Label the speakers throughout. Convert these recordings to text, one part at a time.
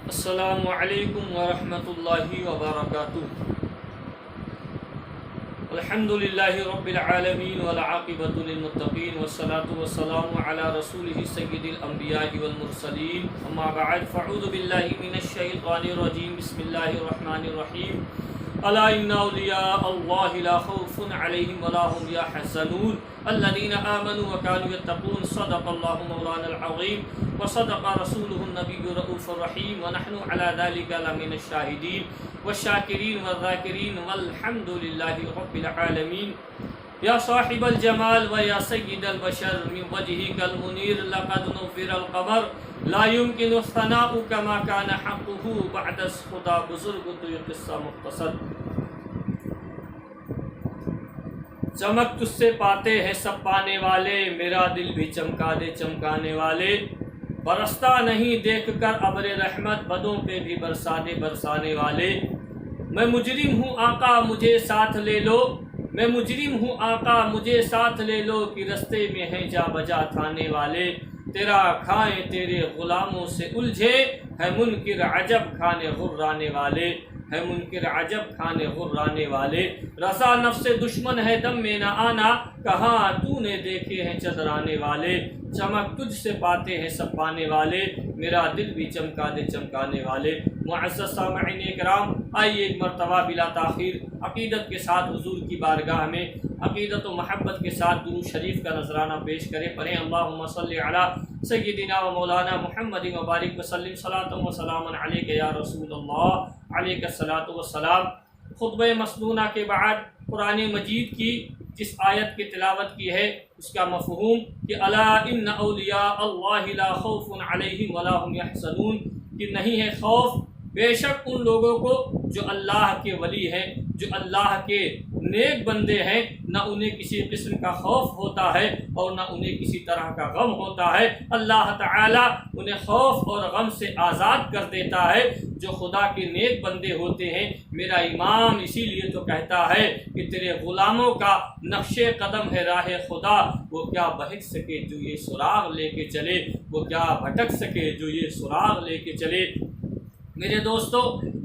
Speaker 1: السلام علیکم ورحمۃ اللہ وبرکاتہ۔ الحمد للہ رب العالمین والعاقبۃ للمتقین والصلاة والسلام علی رسولہ سید الانبیاء والمرسلین، اما بعد فاعوذ باللہ من الشیطان الرجیم، بسم اللہ الرحمن الرحیم۔ الا ان اولیاء اللہ لا خوف علیہم ولا هم یحزنون الذین آمنوا وکانوا یتقون، صدق اللہ مولانا العظیم وصدق رسوله النبی الرؤوف الرحیم، ونحن على ذلك لمن الشاہدین والشاکرین والذاکرین والحمد للہ رب العالمین۔ یا صاحب الجمال و یا سید البشر، من وجهك المنیر لقد نور القمر، لا يمكن الثناء كما كان حقه بعد خدا بزرگ تو یہ قصہ مختصر۔ چمک تجھ سے پاتے ہیں سب پانے والے، میرا دل بھی چمکا دے چمکانے والے، برستا نہیں دیکھ کر ابر رحمت، بدوں پہ بھی برسا دے برسانے والے۔ میں مجرم ہوں آقا مجھے ساتھ لے لو، میں مجرم ہوں آقا مجھے ساتھ لے لو، کہ رستے میں ہیں جا بجا تھانے والے، تیرا کھائیں تیرے غلاموں سے الجھے، ہے منکر عجب کھانے غرانے والے، ہے منکر عجب کھانے غرانے والے۔ رضا نفس دشمن ہے دم میں نہ آنا، کہاں تو نے دیکھے ہیں چدرانے والے، چمک تجھ سے پاتے ہیں سب پانے والے، میرا دل بھی چمکا دے چمکانے والے۔ معزز سامعین اکرام، آئیے ایک مرتبہ بلا تاخیر عقیدت کے ساتھ حضور کی بارگاہ میں عقیدت و محبت کے ساتھ درود شریف کا نذرانہ پیش کریں۔ پڑھیں اللہم صلی علی سیدنا و مولانا محمد وبارک وسلم، صلاۃ و سلام علیک یا رسول اللہ، علیک الصلاۃ والسلام۔ خطبہ مسنونہ کے بعد قرآن مجید کی جس آیت کی تلاوت کی ہے اس کا مفہوم کہ الا ان اولیاء اللہ لا خوف علیہم ولا هم یحزنون، کہ نہیں ہے خوف بے شک ان لوگوں کو جو اللہ کے ولی ہیں، جو اللہ کے نیک بندے ہیں، نہ انہیں کسی قسم کا خوف ہوتا ہے اور نہ انہیں کسی طرح کا غم ہوتا ہے۔ اللہ تعالیٰ انہیں خوف اور غم سے آزاد کر دیتا ہے۔ جو خدا کے نیک بندے ہوتے ہیں، میرا امام اسی لیے تو کہتا ہے کہ تیرے غلاموں کا نقش قدم ہے راہ خدا، وہ کیا بہک سکے جو یہ سراغ لے کے چلے، وہ کیا بھٹک سکے جو یہ سراغ لے کے چلے۔ میرے دوستو،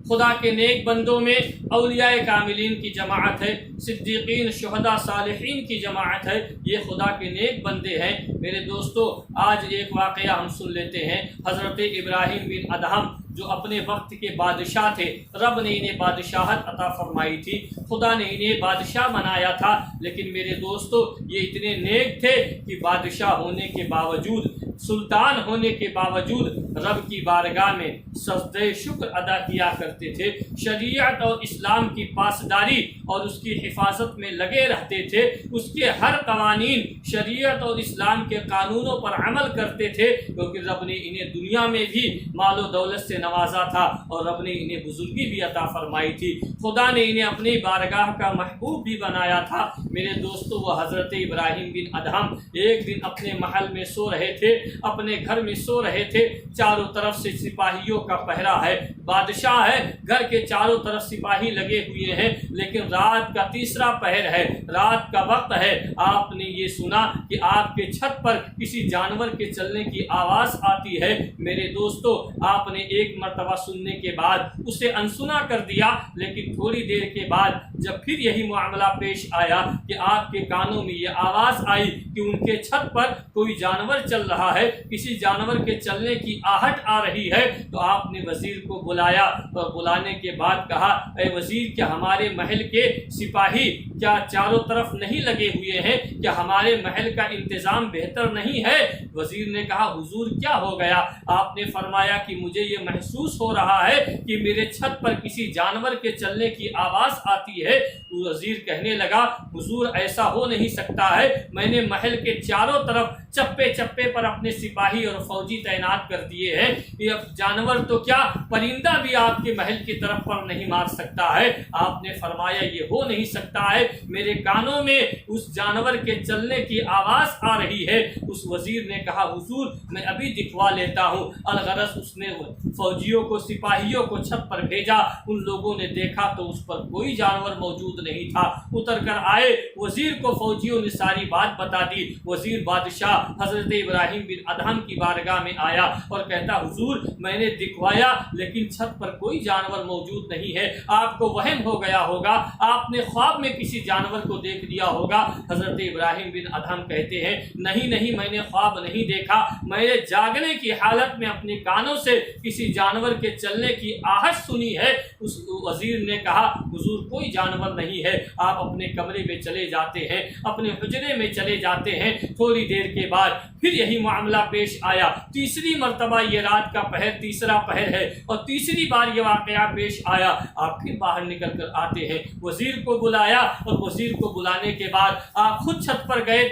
Speaker 1: خدا کے نیک بندوں میں اولیاء کاملین کی جماعت ہے، صدیقین شہداء صالحین کی جماعت ہے، یہ خدا کے نیک بندے ہیں۔ میرے دوستو، آج ایک واقعہ ہم سن لیتے ہیں۔ حضرت ابراہیم بن ادہم جو اپنے وقت کے بادشاہ تھے، رب نے انہیں بادشاہت عطا فرمائی تھی، خدا نے انہیں بادشاہ بنایا تھا، لیکن میرے دوستو یہ اتنے نیک تھے کہ بادشاہ ہونے کے باوجود، سلطان ہونے کے باوجود رب کی بارگاہ میں سجدہ شکر ادا کیا کرتے تھے، شریعت اور اسلام کی پاسداری اور اس کی حفاظت میں لگے رہتے تھے، اس کے ہر قوانین شریعت اور اسلام کے قانونوں پر عمل کرتے تھے، کیونکہ رب نے انہیں دنیا میں بھی مال و دولت سے نوازا تھا اور رب نے انہیں بزرگی بھی عطا فرمائی تھی، خدا نے انہیں اپنی بارگاہ کا محبوب بھی بنایا تھا۔ میرے دوستو، وہ حضرت ابراہیم بن ادہم ایک دن اپنے محل میں سو رہے تھے، اپنے گھر میں سو رہے تھے، چاروں طرف سے سپاہیوں کا پہرا ہے، بادشاہ ہے، گھر کے چاروں طرف سپاہی لگے ہوئے ہیں، لیکن رات کا تیسرا پہر ہے، رات کا وقت ہے، آپ نے یہ سنا کہ آپ کے چھت پر کسی جانور کے چلنے کی آواز آتی ہے۔ میرے دوستو، آپ نے ایک مرتبہ سننے کے بعد اسے انسنا کر دیا، لیکن تھوڑی دیر کے بعد جب پھر یہی معاملہ پیش آیا کہ آپ کے کانوں میں یہ آواز آئی کہ ان کے چھت پر کوئی جانور چل رہا ہے، کسی جانور کے چلنے کی آہٹ آ رہی ہے، تو آپ نے وزیر کو بلایا اور بلانے کے بعد کہا، اے وزیر، کیا ہمارے محل کے سپاہی کیا چاروں طرف نہیں لگے ہوئے ہیں؟ کیا ہمارے محل کا انتظام بہتر نہیں ہے؟ وزیر نے کہا، حضور کیا ہو گیا؟ آپ نے فرمایا کہ مجھے یہ محسوس ہو رہا ہے کہ میرے چھت پر کسی جانور کے چلنے کی آواز آتی ہے۔ وزیر کہنے لگا، حضور ایسا ہو نہیں سکتا ہے، میں نے محل کے چاروں طرف چپے چپے پر اپنے سپاہی اور فوجی تعینات کر دیے ہیں، یہ جانور تو کیا پرندہ بھی آپ کے محل کی طرف پر نہیں مار سکتا ہے۔ آپ نے فرمایا یہ ہو نہیں سکتا ہے، میرے کانوں میں اس جانور کے چلنے کی آواز آ رہی ہے۔ اس وزیر نے کہا، حضور میں ابھی دکھوا لیتا ہوں۔ الغرض اس نے فوجیوں کو، سپاہیوں کو چھت پر بھیجا، ان لوگوں نے دیکھا تو اس پر کوئی جانور موجود نہیں تھا، اتر کر آئے، وزیر کو فوجیوں نے ساری بات بتا دی۔ وزیر بادشاہ حضرت ابراہیم بن ادہم کی بارگاہ میں آیا اور کہتا حضور میں نے دکھوایا لیکن چھت پر کوئی جانور موجود نہیں ہے، آپ کو وہم ہو گیا ہوگا، آپ نے خواب میں کسی جانور کو دیکھ لیا ہوگا۔ حضرت ابراہیم بن ادہم کہتے ہیں نہیں میں نے خواب نہیں دیکھا، میں نے جاگنے کی حالت میں اپنے کانوں سے کسی جانور کے چلنے کی آہٹ سنی ہے۔ اس وزیر نے کہا حضور کوئی جانور نہیں ہے، آپ اپنے کمرے میں چلے جاتے ہیں، اپنے حجرے میں چلے جاتے ہیں۔ تھوڑی دیر کے بعد پھر یہی معاملہ پیش آیا، تیسری مرتبہ، یہ رات کا پہر تیسرا پہر ہے اور تیسری بار یہ واقعہ پیش آیا۔ آپ پھر باہر نکل کر آتے ہیں، وزیر کو بلایا اور وزیر کو بلانے کے بعد آپ خود چھت پر گئے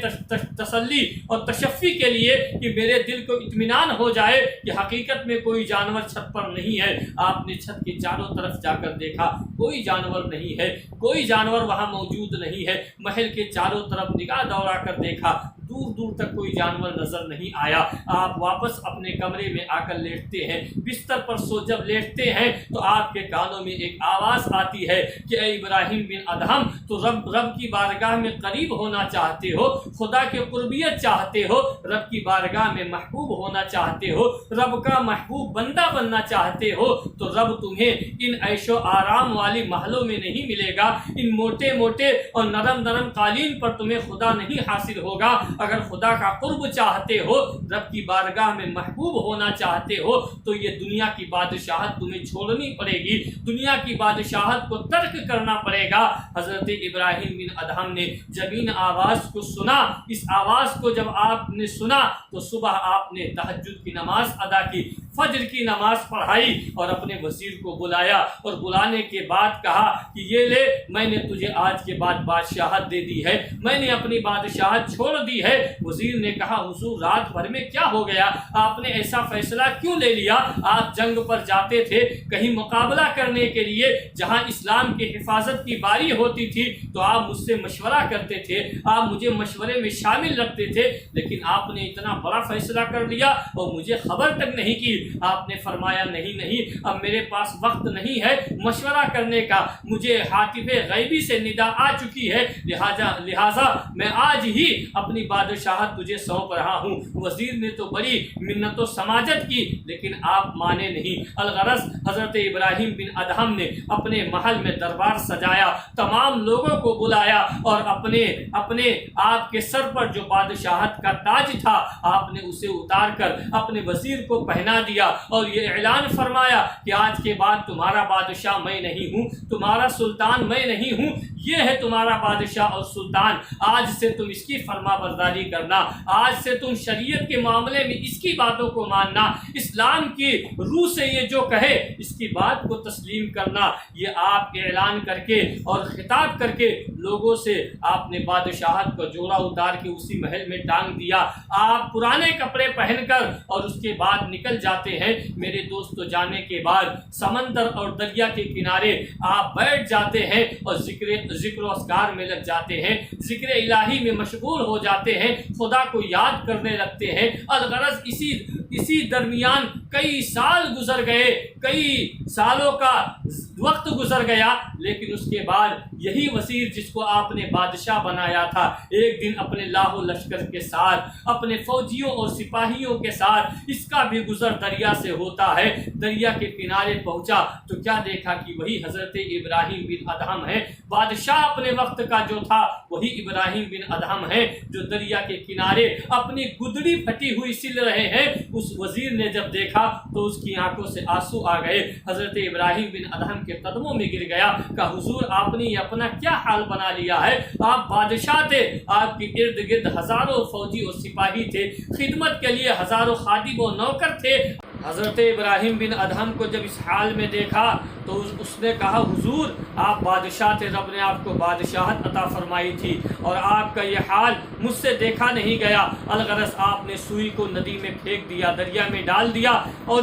Speaker 1: تسلی اور تشفی کے لیے کہ میرے دل کو اطمینان ہو جائے کہ حقیقت میں کوئی جانور چھت پر نہیں ہے۔ آپ نے چھت کے چاروں طرف جا کر دیکھا، کوئی جانور نہیں ہے، کوئی جانور وہاں موجود نہیں ہے۔ محل کے چاروں طرف نگاہ دوڑا کر دیکھا، دور دور تک کوئی جانور نظر نہیں آیا۔ آپ واپس اپنے کمرے میں آ کر لیٹتے ہیں، بستر پر سو جب لیٹتے ہیں تو آپ کے کانوں میں ایک آواز آتی ہے کہ اے ابراہیم بن ادہم، تو رب کی بارگاہ میں قریب ہونا چاہتے ہو، خدا کے قربیت چاہتے ہو، رب کی بارگاہ میں محبوب ہونا چاہتے ہو، رب کا محبوب بندہ بننا چاہتے ہو، تو رب تمہیں ان عیش و آرام والی محلوں میں نہیں ملے گا، ان موٹے موٹے اور نرم نرم قالین پر تمہیں خدا نہیں حاصل ہوگا۔ اگر خدا کا قرب چاہتے ہو، رب کی بارگاہ میں محبوب ہونا چاہتے ہو، تو یہ دنیا کی بادشاہت تمہیں چھوڑنی پڑے گی، دنیا کی بادشاہت کو ترک کرنا پڑے گا۔ حضرت ابراہیم بن ادہم نے جب ان آواز کو سنا، اس آواز کو جب آپ نے سنا تو صبح آپ نے تہجد کی نماز ادا کی، فجر کی نماز پڑھائی اور اپنے وزیر کو بلایا اور بلانے کے بعد کہا کہ یہ لے، میں نے تجھے آج کے بعد بادشاہت دے دی ہے، میں نے اپنی بادشاہت چھوڑ دی ہے۔ وزیر نے کہا حضور رات بھر میں کیا ہو گیا، آپ نے ایسا فیصلہ کیوں لے لیا؟ آپ جنگ پر جاتے تھے کہیں مقابلہ کرنے کے لیے، جہاں اسلام کی حفاظت کی باری ہوتی تھی تو آپ مجھ سے مشورہ کرتے تھے، آپ مجھے مشورے میں شامل رکھتے تھے، لیکن آپ نے اتنا بڑا فیصلہ کر لیا اور مجھے خبر تک نہیں کی۔ آپ نے فرمایا نہیں، اب میرے پاس وقت نہیں ہے مشورہ کرنے کا، مجھے حاطب غیبی سے ندا آ چکی ہے، لہٰذا میں آج ہی اپنی بادشاہت تجھے سونپ رہا ہوں۔ وزیر نے تو بڑی منت و سماجت کی لیکن آپ مانے نہیں۔ الغرض حضرت ابراہیم بن ادہم نے اپنے محل میں دربار سجایا، تمام لوگوں کو بلایا اور اپنے آپ کے سر پر جو بادشاہت کا تاج تھا آپ نے اسے اتار کر اپنے وزیر کو پہنا دیا اور یہ اعلان فرمایا کہ آج کے بعد تمہارا بادشاہ میں نہیں ہوں، تمہارا سلطان میں نہیں ہوں، یہ ہے تمہارا بادشاہ اور سلطان، آج سے تم اس کی فرما برداری کرنا، آج سے تم شریعت کے معاملے میں اس کی باتوں کو ماننا، اسلام کی روح سے یہ جو کہے اس کی بات کو تسلیم کرنا۔ یہ آپ اعلان کر کے اور خطاب کر کے لوگوں سے آپ نے بادشاہت کا جوڑا اتار کے اسی محل میں ٹانگ دیا۔ آپ پرانے کپڑے پہن کر اور اس کے بعد نکل جاتے ہیں۔ میرے دوستو جانے کے بعد سمندر اور دریا کے کنارے آپ بیٹھ جاتے ہیں اور ذکر و اذکار میں لگ جاتے ہیں، ذکر الہی میں مشغول ہو جاتے ہیں، خدا کو یاد کرنے لگتے ہیں۔ الغرض اسی درمیان کئی سال گزر گئے، کئی سالوں کا وقت گزر گیا، لیکن اس کے بعد یہی وزیر جس کو آپ نے بادشاہ بنایا تھا ایک دن اپنے لاہ و لشکر کے ساتھ، اپنے فوجیوں اور سپاہیوں کے ساتھ اس کا بھی گزر دریا سے ہوتا ہے۔ دریا کے کنارے پہنچا تو کیا دیکھا کہ وہی حضرت ابراہیم بن ادہم ہے، بادشاہ اپنے وقت کا جو تھا وہی ابراہیم بن ادہم ہے جو دریا کے کنارے اپنی گدڑی پھٹی ہوئی سل رہے ہیں۔ اس وزیر نے جب دیکھا تو اس کی آنکھوں سے آنسو آ گئے، حضرت ابراہیم بن ادہم کے قدموں میں گر گیا، کہا حضور آپ نے یہ اپنا کیا حال بنا لیا ہے؟ آپ بادشاہ تھے، آپ کے ارد گرد ہزاروں فوجی اور سپاہی تھے، خدمت کے لیے ہزاروں خادم و نوکر تھے۔ حضرت ابراہیم بن ادہم کو جب اس حال میں دیکھا تو اس نے کہا حضور آپ بادشاہ تھے، رب نے آپ کو بادشاہت عطا فرمائی تھی اور آپ کا یہ حال مجھ سے دیکھا نہیں گیا۔ الغرض آپ نے سوئی کو ندی میں پھینک دیا، دریا میں ڈال دیا اور